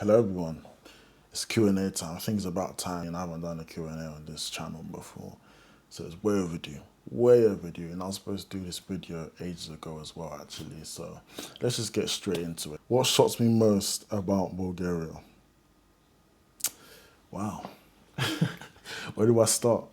Hello everyone, it's Q&A time. I think it's about time, and I haven't done a Q&A on this channel before. So it's way overdue, and I was supposed to do this video ages ago as well actually. So let's just get straight into it. What shocks me most about Bulgaria? Wow, where do I start?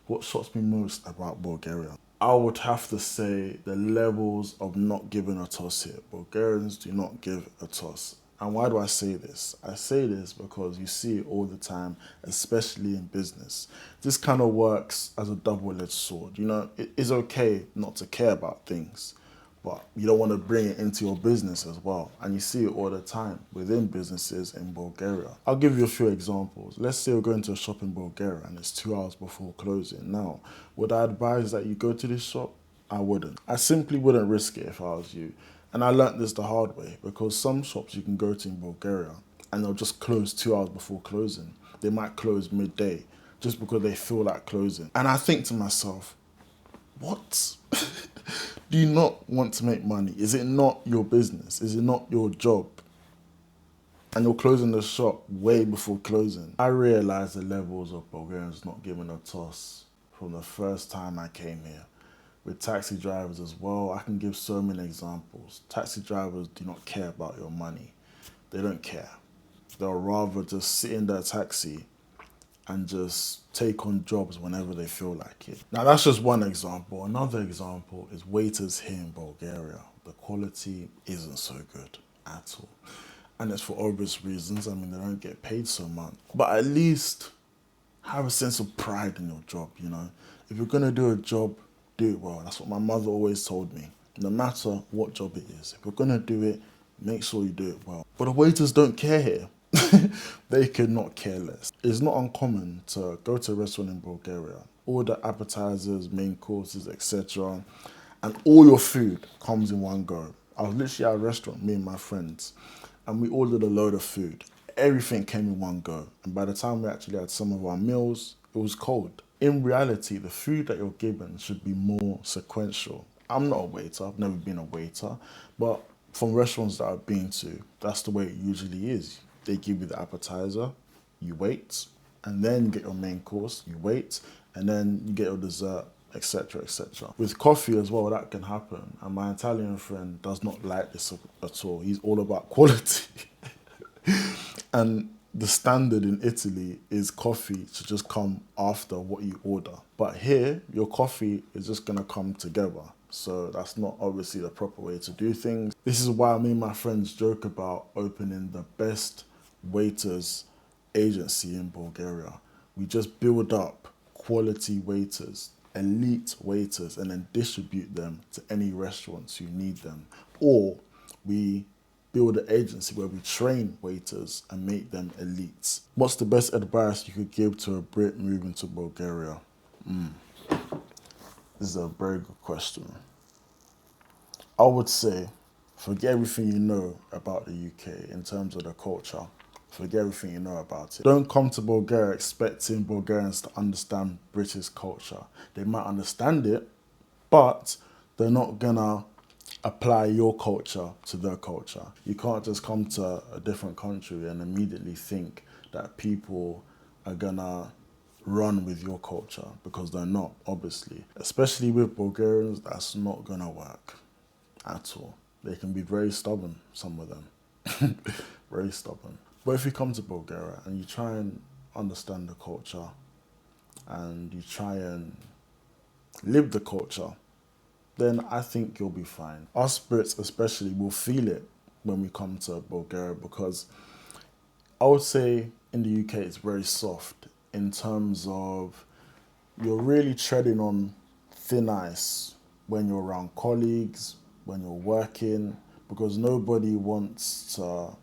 What shocks me most about Bulgaria? I would have to say the levels of not giving a toss here. Bulgarians do not give a toss. And why do I say this? I say this because you see it all the time, especially in business. This kind of works as a double-edged sword. You know, it is okay not to care about things, but you don't want to bring it into your business as well. And you see it all the time within businesses in Bulgaria. I'll give you a few examples. Let's say you're going to a shop in Bulgaria and it's 2 hours before closing. Now, would I advise that you go to this shop? I wouldn't. I simply wouldn't risk it if I was you. And I learnt this the hard way because some shops you can go to in Bulgaria and they'll just close 2 hours before closing. They might close midday just because they feel like closing. And I think to myself, what? Do you not want to make money? Is it not your business? Is it not your job? And you're closing the shop way before closing. I realized the levels of Bulgarians not giving a toss from the first time I came here. With taxi drivers as well, I can give so many examples. Taxi drivers do not care about your money. They don't care. They'll rather just sit in their taxi and just take on jobs whenever they feel like it. Now that's just one example. Another example is waiters here in Bulgaria. The quality isn't so good at all. And it's for obvious reasons. I mean, they don't get paid so much. But at least have a sense of pride in your job, you know. If you're gonna do a job, do it well. That's what my mother always told me. No matter what job it is, if you're gonna do it, make sure you do it well. But the waiters don't care here. They could not care less. It's not uncommon to go to a restaurant in Bulgaria, order appetizers, main courses, etc. And all your food comes in one go. I was literally at a restaurant, me and my friends, and we ordered a load of food. Everything came in one go. And by the time we actually had some of our meals, it was cold. In reality, the food that you're given should be more sequential. I'm not a waiter, I've never been a waiter, but from restaurants that I've been to, that's the way it usually is. They give you the appetizer, you wait, and then you get your main course, you wait, and then you get your dessert, etc., etc. With coffee as well, that can happen. And my Italian friend does not like this at all. He's all about quality. And the standard in Italy is coffee to just come after what you order. But here, your coffee is just gonna come together. So that's not obviously the proper way to do things. This is why me and my friends joke about opening the best waiters agency in Bulgaria. We just build up quality waiters, elite waiters, and then distribute them to any restaurants who need them. Or we build an agency where we train waiters and make them elites. What's the best advice you could give to a Brit moving to Bulgaria? This is a very good question. I would say, forget everything you know about the UK in terms of the culture. Forget everything you know about it. Don't come to Bulgaria expecting Bulgarians to understand British culture. They might understand it, but they're not gonna apply your culture to their culture. You can't just come to a different country and immediately think that people are gonna run with your culture, because they're not, obviously. Especially with Bulgarians, that's not gonna work at all. They can be very stubborn, some of them. Very stubborn. But if you come to Bulgaria and you try and understand the culture and you try and live the culture, then I think you'll be fine. Us Brits especially will feel it when we come to Bulgaria, because I would say in the UK it's very soft in terms of you're really treading on thin ice when you're around colleagues, when you're working, because nobody wants to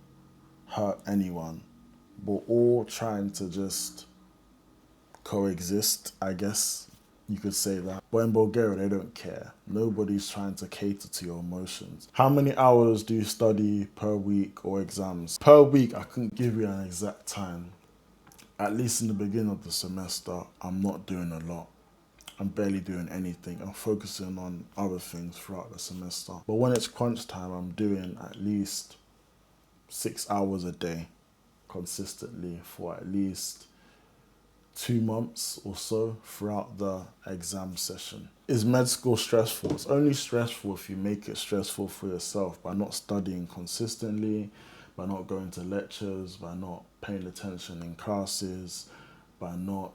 hurt anyone. We're all trying to just coexist, I guess you could say that. But in Bulgaria, they don't care. Nobody's trying to cater to your emotions. How many hours do you study per week or exams? Per week, I couldn't give you an exact time. At least in the beginning of the semester, I'm not doing a lot. I'm barely doing anything. I'm focusing on other things throughout the semester. But when it's crunch time, I'm doing at least 6 hours a day. consistently for at least 2 months or so throughout the exam session. Is med school stressful? It's only stressful if you make it stressful for yourself by not studying consistently, by not going to lectures, by not paying attention in classes, by not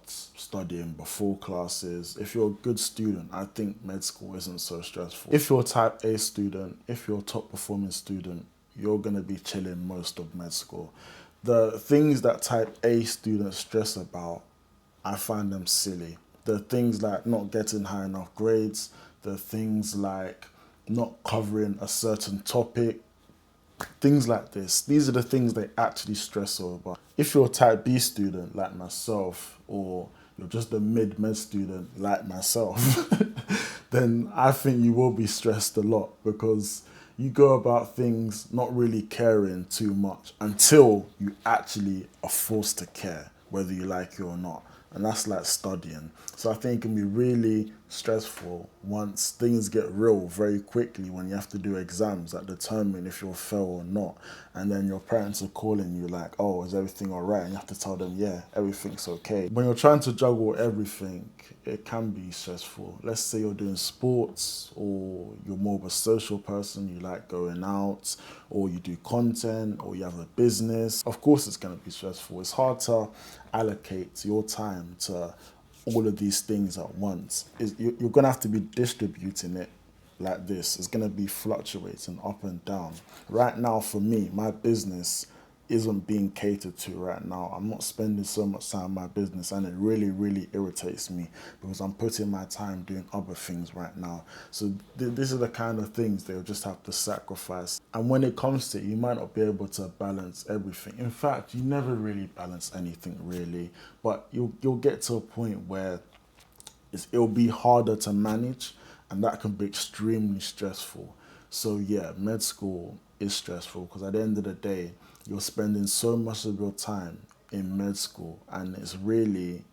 studying before classes. If you're a good student, I think med school isn't so stressful. If you're a type A student, if you're a top performing student, you're going to be chilling most of med school. The things that type A students stress about, I find them silly. The things like not getting high enough grades, the things like not covering a certain topic, things like this. These are the things they actually stress over. If you're a type B student like myself, or you're just a mid-med student like myself, then I think you will be stressed a lot because you go about things not really caring too much until you actually are forced to care, whether you like it or not. And that's like studying. So I think it can be really stressful once things get real very quickly, when you have to do exams that determine if you'll fail or not. And then your parents are calling you like, oh, is everything all right? And you have to tell them, yeah, everything's okay. When you're trying to juggle everything, it can be stressful. Let's say you're doing sports, or you're more of a social person, you like going out, or you do content, or you have a business. Of course it's going to be stressful. It's hard to allocate your time to all of these things at once. You're going to have to be distributing it like this. It's going to be fluctuating up and down. Right now, for me, my business isn't being catered to right now. I'm not spending so much time on my business, and it really, really irritates me because I'm putting my time doing other things right now. So these are the kind of things they'll just have to sacrifice. And when it comes to it, you might not be able to balance everything. In fact, you never really balance anything really, but you'll get to a point where it'll be harder to manage, and that can be extremely stressful. So yeah, med school is stressful because at the end of the day, you're spending so much of your time in med school, and it's really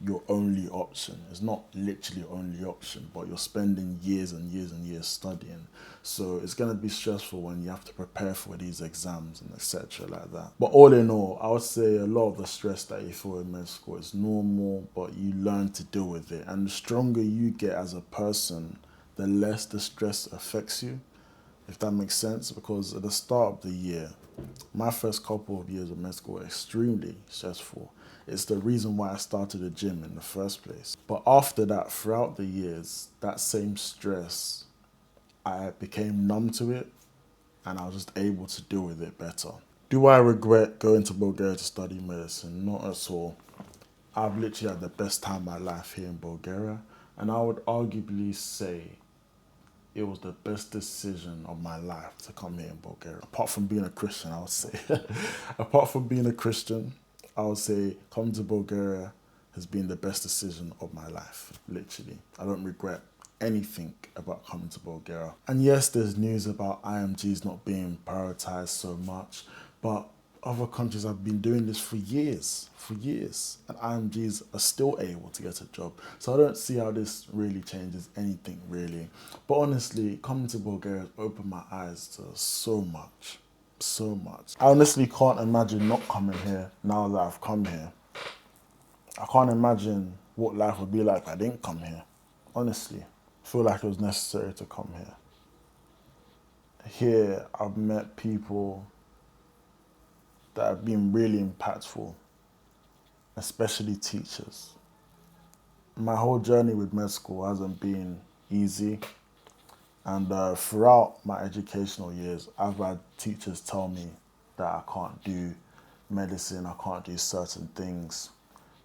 your only option. It's not literally your only option, but you're spending years and years and years studying. So it's going to be stressful when you have to prepare for these exams and etc. like that. But all in all, I would say a lot of the stress that you feel in med school is normal, but you learn to deal with it. And the stronger you get as a person, the less the stress affects you, if that makes sense. Because at the start of the year, my first couple of years of med school were extremely stressful. It's the reason why I started a gym in the first place. But after that, throughout the years, that same stress, I became numb to it, and I was just able to deal with it better. Do I regret going to Bulgaria to study medicine? Not at all. I've literally had the best time of my life here in Bulgaria, and I would arguably say it was the best decision of my life to come here in Bulgaria. Apart from being a Christian, I would say. Apart from being a Christian, I would say coming to Bulgaria has been the best decision of my life, literally. I don't regret anything about coming to Bulgaria. And yes, there's news about IMGs not being prioritized so much, but other countries have been doing this for years, and IMGs are still able to get a job. So I don't see how this really changes anything, really. But honestly, coming to Bulgaria has opened my eyes to so much. I honestly can't imagine not coming here now that I've come here. I can't imagine what life would be like if I didn't come here. Honestly, I feel like it was necessary to come here. Here, I've met people that have been really impactful, especially teachers. My whole journey with med school hasn't been easy, and throughout my educational years, I've had teachers tell me that I can't do medicine, I can't do certain things.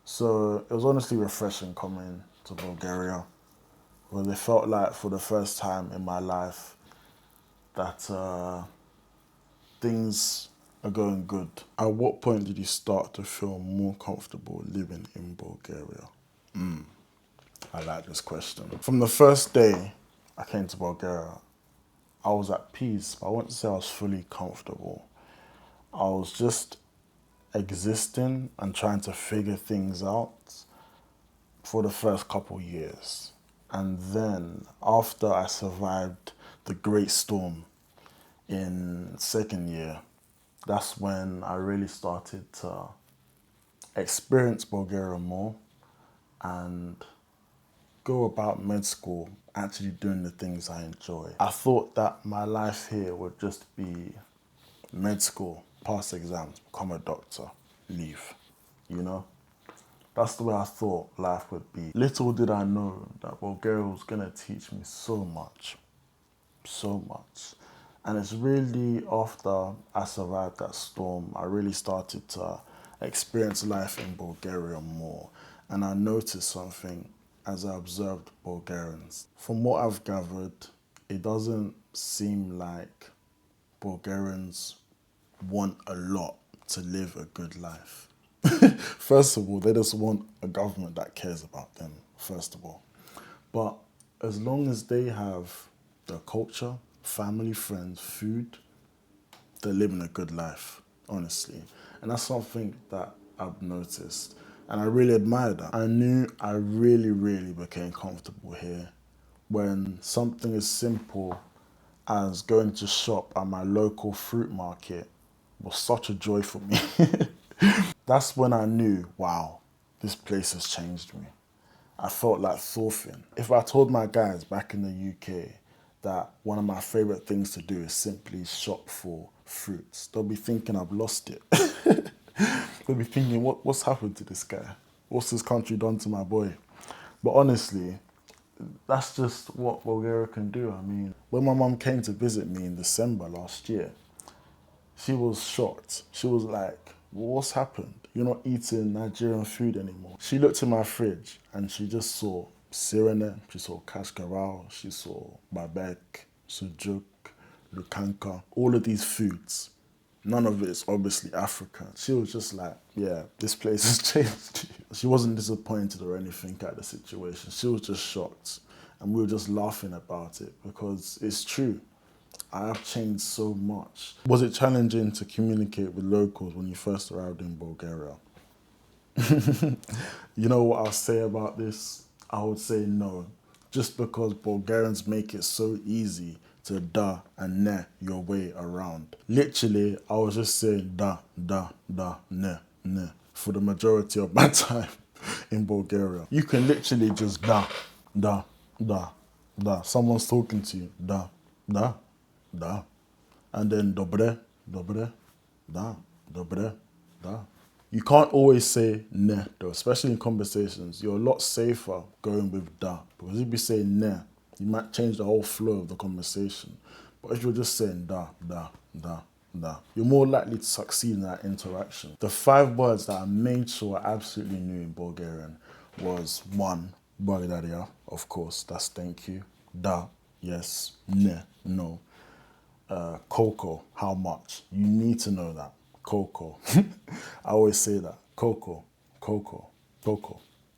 So it was honestly refreshing coming to Bulgaria, because it felt like for the first time in my life that things are going good. At what point did you start to feel more comfortable living in Bulgaria? I like this question. From the first day I came to Bulgaria, I was at peace, but I wouldn't say I was fully comfortable. I was just existing and trying to figure things out for the first couple years. And then after I survived the great storm in second year, That's when I really started to experience Bulgaria more and go about med school actually doing the things I enjoy. I thought that my life here would just be med school, pass exams, become a doctor, leave, you know? That's the way I thought life would be. Little did I know that Bulgaria was gonna teach me so much, so much. And it's really after I survived that storm, I really started to experience life in Bulgaria more. And I noticed something as I observed Bulgarians. From what I've gathered, it doesn't seem like Bulgarians want a lot to live a good life. First of all, they just want a government that cares about them, first of all. But as long as they have their culture, family, friends, food, they're living a good life, honestly. And that's something that I've noticed. And I really admire that. I knew I really became comfortable here when something as simple as going to shop at my local fruit market was such a joy for me. That's when I knew, wow, this place has changed me. I felt like Thorfinn. If I told my guys back in the UK that one of my favorite things to do is simply shop for fruits, they'll be thinking I've lost it. They'll be thinking, what's happened to this guy? What's this country done to my boy? But honestly, that's just what Bulgaria can do. I mean, when my mum came to visit me in December last year, she was shocked. She was like, what's happened? You're not eating Nigerian food anymore. She looked in my fridge and she just saw sirene, she saw kashkaral, she saw babek, sujuk, lukanka, all of these foods. None of it is obviously African. She was just like, yeah, this place has changed. She wasn't disappointed or anything at the situation. She was just shocked. And we were just laughing about it because it's true. I have changed so much. Was it challenging to communicate with locals when you first arrived in Bulgaria? You know what I'll say about this? I would say no. Just because Bulgarians make it so easy to da and ne your way around. Literally, I was just saying da, ne for the majority of my time in Bulgaria. You can literally just da. Someone's talking to you, da. And then dobre, da. You can't always say ne though, especially in conversations. You're a lot safer going with da. Because if you say ne, you might change the whole flow of the conversation. But if you're just saying da, you're more likely to succeed in that interaction. The 5 words that I made sure I absolutely knew in Bulgarian was 1, Bulgaria, of course, that's thank you. Da, yes. Ne, no. Cocoa, how much? You need to know that. Cocoa. I always say that. Cocoa.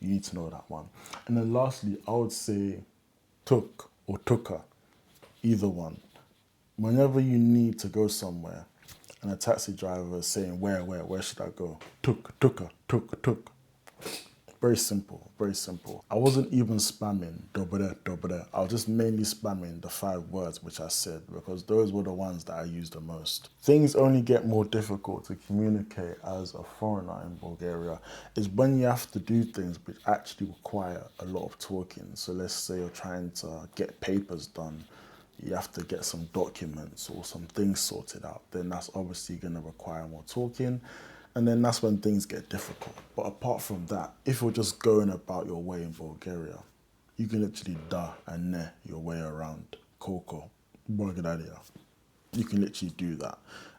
You need to know that one. And then lastly, I would say tuk or tuka, either one. Whenever you need to go somewhere and a taxi driver is saying, where should I go? Tuka. Very simple, very simple. I wasn't even spamming dobre. I was just mainly spamming the 5 words which I said because those were the ones that I used the most. Things only get more difficult to communicate as a foreigner in Bulgaria is when you have to do things which actually require a lot of talking. So let's say you're trying to get papers done, you have to get some documents or some things sorted out, then that's obviously going to require more talking. And then that's when things get difficult. But apart from that, if you're just going about your way in Bulgaria, you can literally da and ne your way around. Koko, Bulgaria. You can literally do that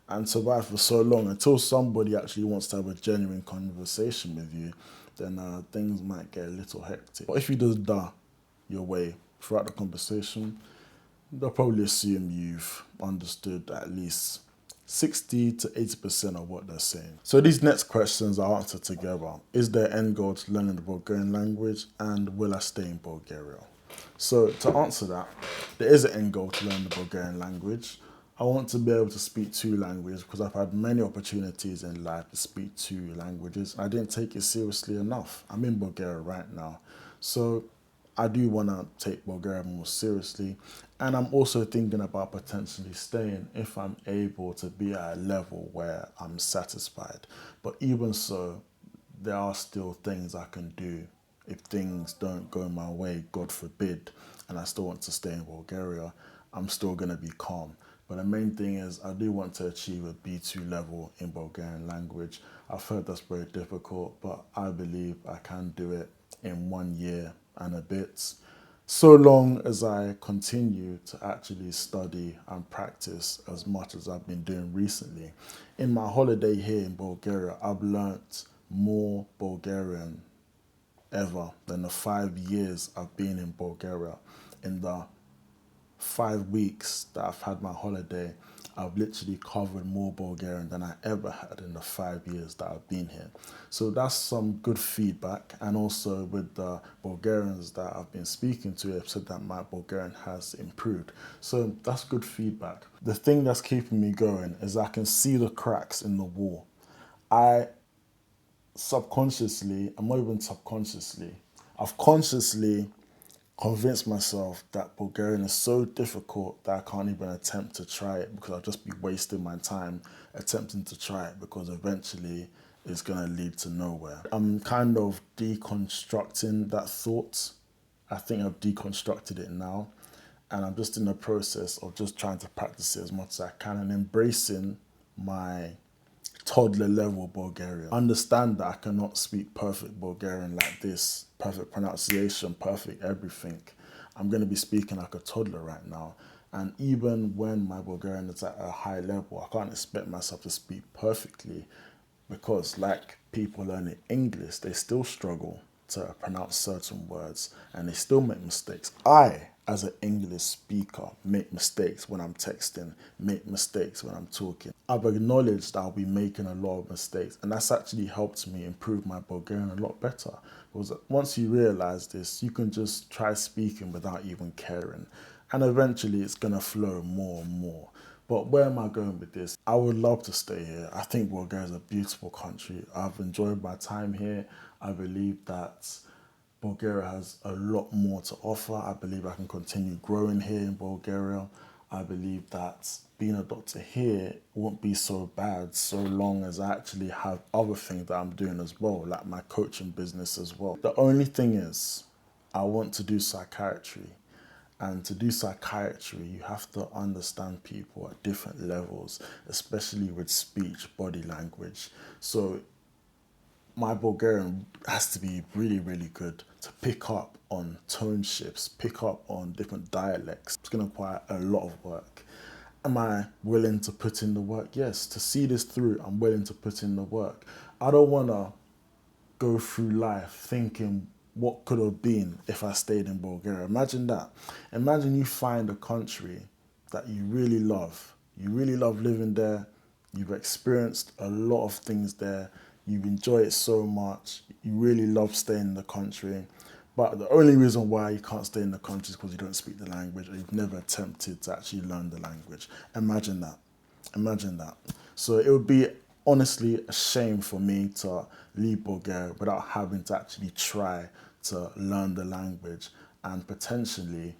and survive for so long until somebody actually wants to have a genuine conversation with you, then things might get a little hectic. But if you just da your way throughout the conversation, they'll probably assume you've understood at least 60 to 80% of what they're saying. So these next questions are answered together. Is there end goal to learning the Bulgarian language, and will I stay in Bulgaria? So to answer that, there is an end goal to learn the Bulgarian language. I want to be able to speak 2 languages because I've had many opportunities in life to speak 2 languages. I didn't take it seriously enough. I'm in Bulgaria right now. So I do want to take Bulgaria more seriously, and I'm also thinking about potentially staying if I'm able to be at a level where I'm satisfied. But even so, there are still things I can do if things don't go my way, God forbid, and I still want to stay in Bulgaria. I'm still going to be calm. But the main thing is I do want to achieve a B2 level in Bulgarian language. I've heard that's very difficult, but I believe I can do it in 1 year and a bit, so long as I continue to actually study and practice as much as I've been doing recently. In my holiday here in Bulgaria, I've learnt more Bulgarian ever than the 5 years I've been in Bulgaria. In the 5 weeks that I've had my holiday, I've literally covered more Bulgarian than I ever had in the 5 years that I've been here. So that's some good feedback. And also with the Bulgarians that I've been speaking to, have said that my Bulgarian has improved. So that's good feedback. The thing that's keeping me going is I can see the cracks in the wall. I subconsciously, I'm not even subconsciously, I've consciously convinced myself that Bulgarian is so difficult that I can't even attempt to try it because I'll just be wasting my time attempting to try it because eventually it's going to lead to nowhere. I'm kind of deconstructing that thought. I think I've deconstructed it now, and I'm just in the process of just trying to practice it as much as I can and embracing my toddler level Bulgarian. Understand that I cannot speak perfect Bulgarian like this, perfect pronunciation, perfect everything. I'm going to be speaking like a toddler right now. And even when my Bulgarian is at a high level, I can't expect myself to speak perfectly because like people learning English, they still struggle to pronounce certain words and they still make mistakes. I, as an English speaker, make mistakes when I'm texting, make mistakes when I'm talking. I've acknowledged that I'll be making a lot of mistakes, and that's actually helped me improve my Bulgarian a lot better. Because once you realize this, you can just try speaking without even caring, and eventually it's gonna flow more and more. But where am I going with this? I would love to stay here. I think Bulgaria is a beautiful country. I've enjoyed my time here. I believe that Bulgaria has a lot more to offer. I believe I can continue growing here in Bulgaria. I believe that being a doctor here won't be so bad so long as I actually have other things that I'm doing as well, like my coaching business as well. The only thing is, I want to do psychiatry. And to do psychiatry, you have to understand people at different levels, especially with speech, body language. So my Bulgarian has to be really, really good to pick up on tone shifts, pick up on different dialects. It's going to require a lot of work. Am I willing to put in the work? Yes. To see this through, I'm willing to put in the work. I don't want to go through life thinking what could have been if I stayed in Bulgaria. Imagine that. Imagine you find a country that you really love. You really love living there. You've experienced a lot of things there. You enjoy it so much. You really love staying in the country. But the only reason why you can't stay in the country is because you don't speak the language or you've never attempted to actually learn the language. Imagine that. Imagine that. So it would be honestly a shame for me to leave Bulgaria without having to actually try to learn the language and potentially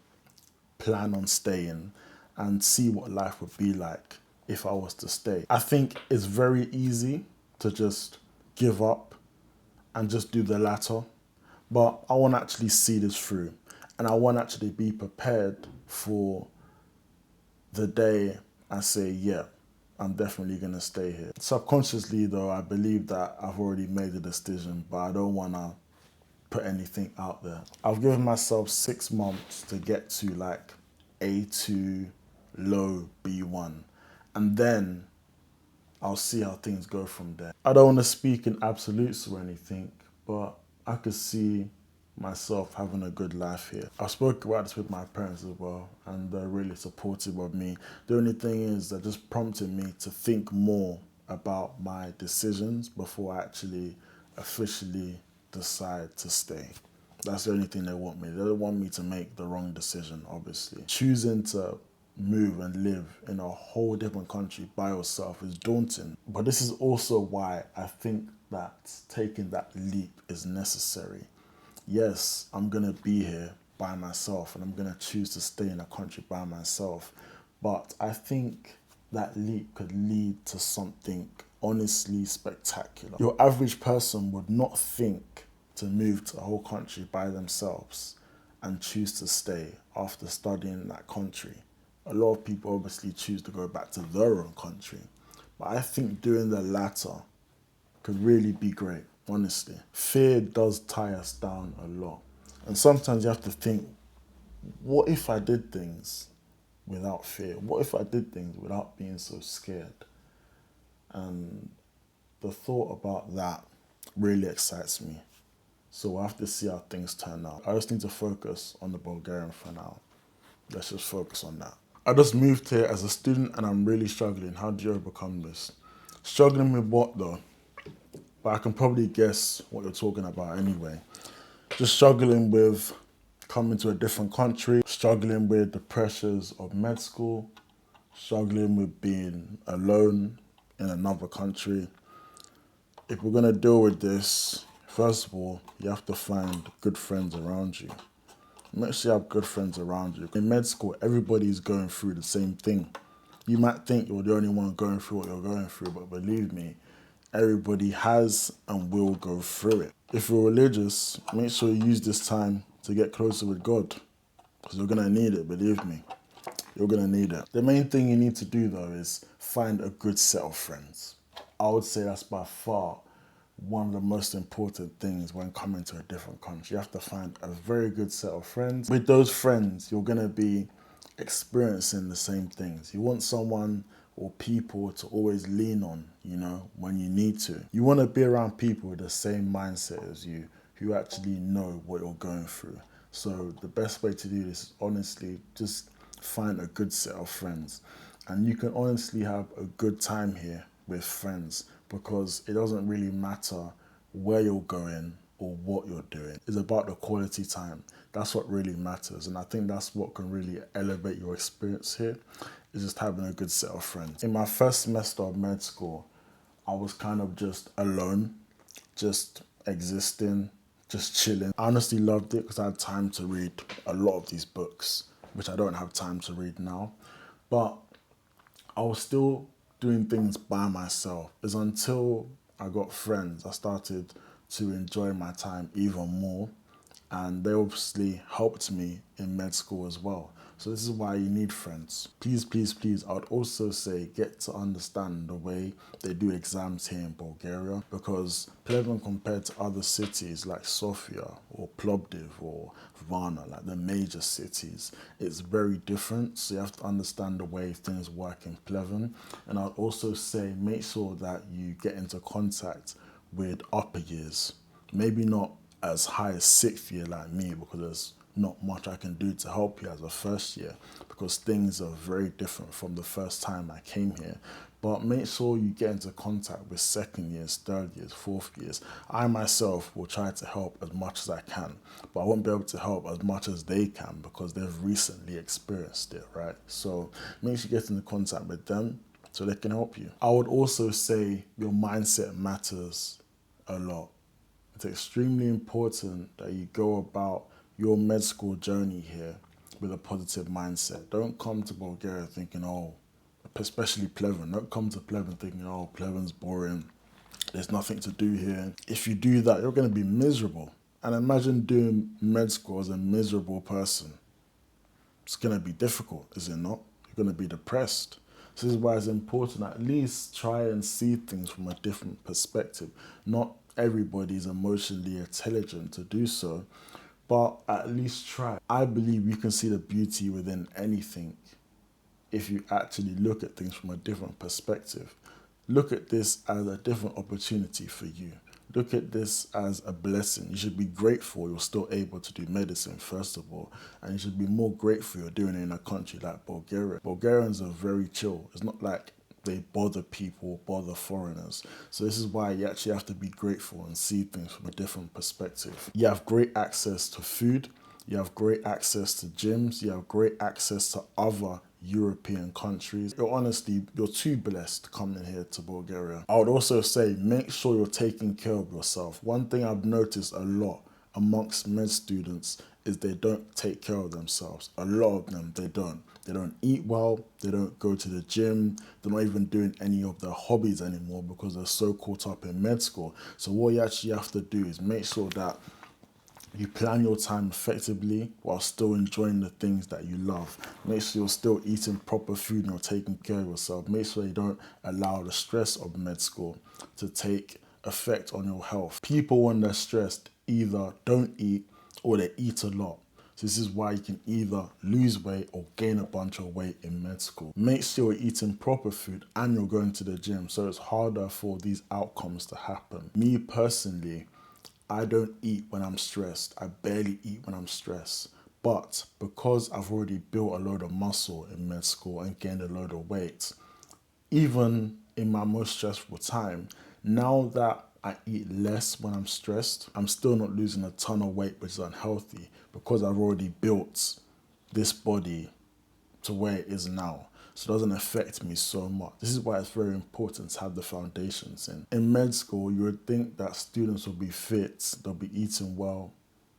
plan on staying and see what life would be like if I was to stay. I think it's very easy to just give up and just do the latter, but I want to actually see this through and I want to actually be prepared for the day I say, yeah, I'm definitely going to stay here. Subconsciously though, I believe that I've already made a decision, but I don't want to put anything out there. I've given myself 6 months to get to like A2, low B1, and then I'll see how things go from there. I don't want to speak in absolutes or anything, but I could see myself having a good life here. I've spoken about this with my parents as well, and they're really supportive of me. The only thing is that just prompted me to think more about my decisions before I actually officially decide to stay. That's the only thing they want me. They don't want me to make the wrong decision, obviously. Choosing to move and live in a whole different country by yourself is daunting. But this is also why I think that taking that leap is necessary. Yes, I'm going to be here by myself and I'm going to choose to stay in a country by myself. But I think that leap could lead to something honestly spectacular. Your average person would not think to move to a whole country by themselves and choose to stay after studying in that country. A lot of people obviously choose to go back to their own country. But I think doing the latter could really be great, honestly. Fear does tie us down a lot. And sometimes you have to think, what if I did things without fear? What if I did things without being so scared? And the thought about that really excites me. So we'll have to see how things turn out. I just need to focus on the Bulgarian for now. Let's just focus on that. I just moved here as a student and I'm really struggling. How do you overcome this? Struggling with what though? But I can probably guess what you're talking about anyway. Just struggling with coming to a different country, struggling with the pressures of med school, struggling with being alone in another country. If we're going to deal with this, first of all, you have to find good friends around you. Make sure you have good friends around you. In med school, everybody's going through the same thing. You might think you're the only one going through what you're going through, but believe me, everybody has and will go through it. If you're religious, make sure you use this time to get closer with God, because you're going to need it, believe me. You're going to need it. The main thing you need to do, though, is find a good set of friends. I would say that's by far one of the most important things when coming to a different country. You have to find a very good set of friends. With those friends, you're going to be experiencing the same things. You want someone or people to always lean on, you know, when you need to. You want to be around people with the same mindset as you, who actually know what you're going through. So the best way to do this is honestly just find a good set of friends. And you can honestly have a good time here with friends, because it doesn't really matter where you're going or what you're doing. It's about the quality time. That's what really matters. And I think that's what can really elevate your experience here, is just having a good set of friends. In my first semester of med school, I was kind of just alone, just existing, just chilling. I honestly loved it because I had time to read a lot of these books, which I don't have time to read now. But I was still doing things by myself. It's until I got friends, I started to enjoy my time even more. And they obviously helped me in med school as well. So this is why you need friends. Please, please, please, I would also say get to understand the way they do exams here in Bulgaria, because Pleven, compared to other cities like Sofia or Plovdiv or Varna, like the major cities, it's very different. So you have to understand the way things work in Pleven. And I'd also say make sure that you get into contact with upper years. Maybe not as high as 6th year like me, because there's not much I can do to help you as a first year, because things are very different from the first time I came here. But make sure you get into contact with 2nd years, 3rd years, 4th years. I myself will try to help as much as I can, but I won't be able to help as much as they can because they've recently experienced it, right? So make sure you get into contact with them so they can help you. I would also say your mindset matters a lot. It's extremely important that you go about your med school journey here with a positive mindset. Don't come to Bulgaria thinking, oh, especially Pleven, don't come to Pleven thinking, oh, Pleven's boring, there's nothing to do here. If you do that, you're going to be miserable. And imagine doing med school as a miserable person. It's going to be difficult, is it not? You're going to be depressed. So this is why it's important at least try and see things from a different perspective. Not everybody is emotionally intelligent to do so, but at least try. I believe you can see the beauty within anything if you actually look at things from a different perspective. Look at this as a different opportunity for you. Look at this as a blessing. You should be grateful you're still able to do medicine, first of all. And you should be more grateful you're doing it in a country like Bulgaria. Bulgarians are very chill. It's not like they bother people, bother foreigners. So this is why you actually have to be grateful and see things from a different perspective. You have great access to food. You have great access to gyms. You have great access to other European countries. You're too blessed coming here to Bulgaria. I would also say make sure you're taking care of yourself. One thing I've noticed a lot amongst med students is they don't take care of themselves. A lot of them, they don't. They don't eat well, they don't go to the gym, they're not even doing any of their hobbies anymore because they're so caught up in med school. So what you actually have to do is make sure that you plan your time effectively while still enjoying the things that you love. Make sure you're still eating proper food and you're taking care of yourself. Make sure you don't allow the stress of med school to take effect on your health. People, when they're stressed, either don't eat or they eat a lot. So this is why you can either lose weight or gain a bunch of weight in med school. Make sure you're eating proper food and you're going to the gym, so it's harder for these outcomes to happen. Me personally, I don't eat when I'm stressed. I barely eat when I'm stressed. But because I've already built a load of muscle in med school and gained a load of weight, even in my most stressful time, now that I eat less when I'm stressed, I'm still not losing a ton of weight, which is unhealthy, because I've already built this body to where it is now. So it doesn't affect me so much. This is why it's very important to have the foundations in. In med school, you would think that students will be fit, they'll be eating well.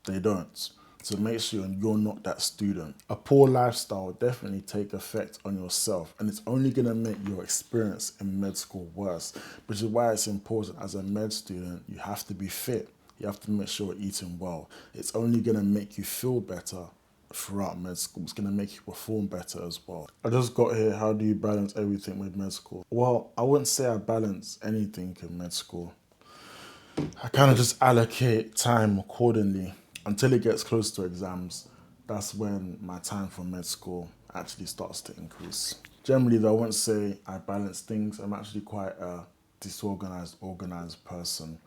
They don't. So make sure you're not that student. A poor lifestyle will definitely take effect on yourself, and it's only gonna make your experience in med school worse, which is why it's important as a med student, you have to be fit. You have to make sure you're eating well. It's only gonna make you feel better throughout med school. It's going to make you perform better as well. I just got here, how do you balance everything with med school? Well, I wouldn't say I balance anything in med school. I kind of just allocate time accordingly until it gets close to exams. That's when my time for med school actually starts to increase. Generally though, I wouldn't say I balance things. I'm actually quite a organized person.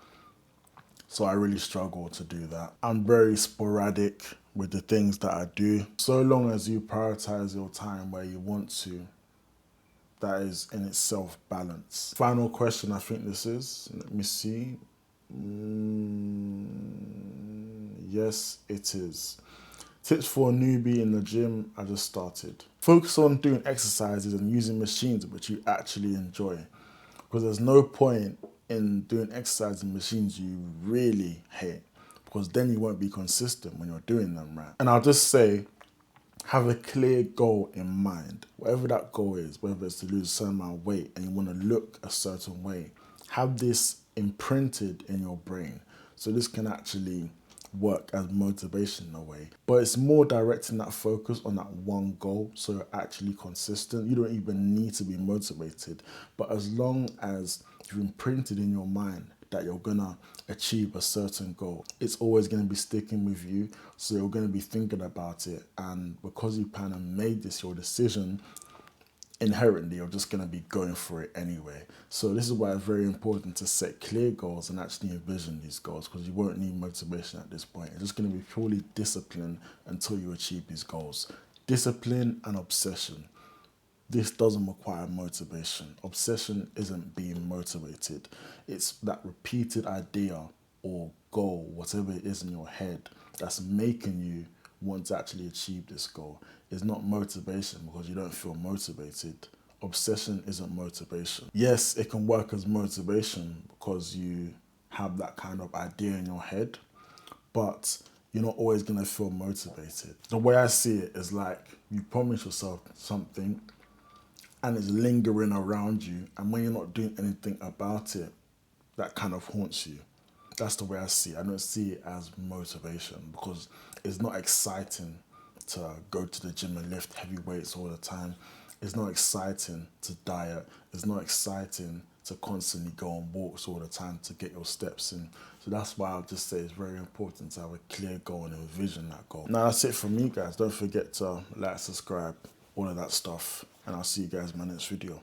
So I really struggle to do that. I'm very sporadic with the things that I do. So long as you prioritize your time where you want to, that is in itself balance. Final question I think this is, let me see. Yes, it is. Tips for a newbie in the gym I just started. Focus on doing exercises and using machines which you actually enjoy. Because there's no point in doing exercise in machines you really hate, because then you won't be consistent when you're doing them, right? And I'll just say, have a clear goal in mind. Whatever that goal is, whether it's to lose a certain amount of weight and you want to look a certain way, have this imprinted in your brain. So this can actually work as motivation in a way. But it's more directing that focus on that one goal so you're actually consistent. You don't even need to be motivated. But as long as you've imprinted in your mind that you're gonna achieve a certain goal, it's always gonna be sticking with you. So you're gonna be thinking about it. And because you kind of made this your decision, inherently you're just going to be going for it anyway. So this is why it's very important to set clear goals and actually envision these goals, because you won't need motivation at this point. It's just going to be purely discipline until you achieve these goals. Discipline and obsession. This doesn't require motivation. Obsession isn't being motivated. It's that repeated idea or goal, whatever it is in your head, that's making you want to actually achieve this goal. Is not motivation because you don't feel motivated. Obsession isn't motivation. Yes, it can work as motivation because you have that kind of idea in your head, but you're not always going to feel motivated. The way I see it is like you promise yourself something and it's lingering around you, and when you're not doing anything about it, that kind of haunts you. That's the way I see it. I don't see it as motivation because it's not exciting to go to the gym and lift heavy weights all the time. It's not exciting to diet. It's not exciting to constantly go on walks all the time to get your steps in. So that's why I'll just say it's very important to have a clear goal and envision that goal. Now that's it from me, guys. Don't forget to like, subscribe, all of that stuff. And I'll see you guys in my next video.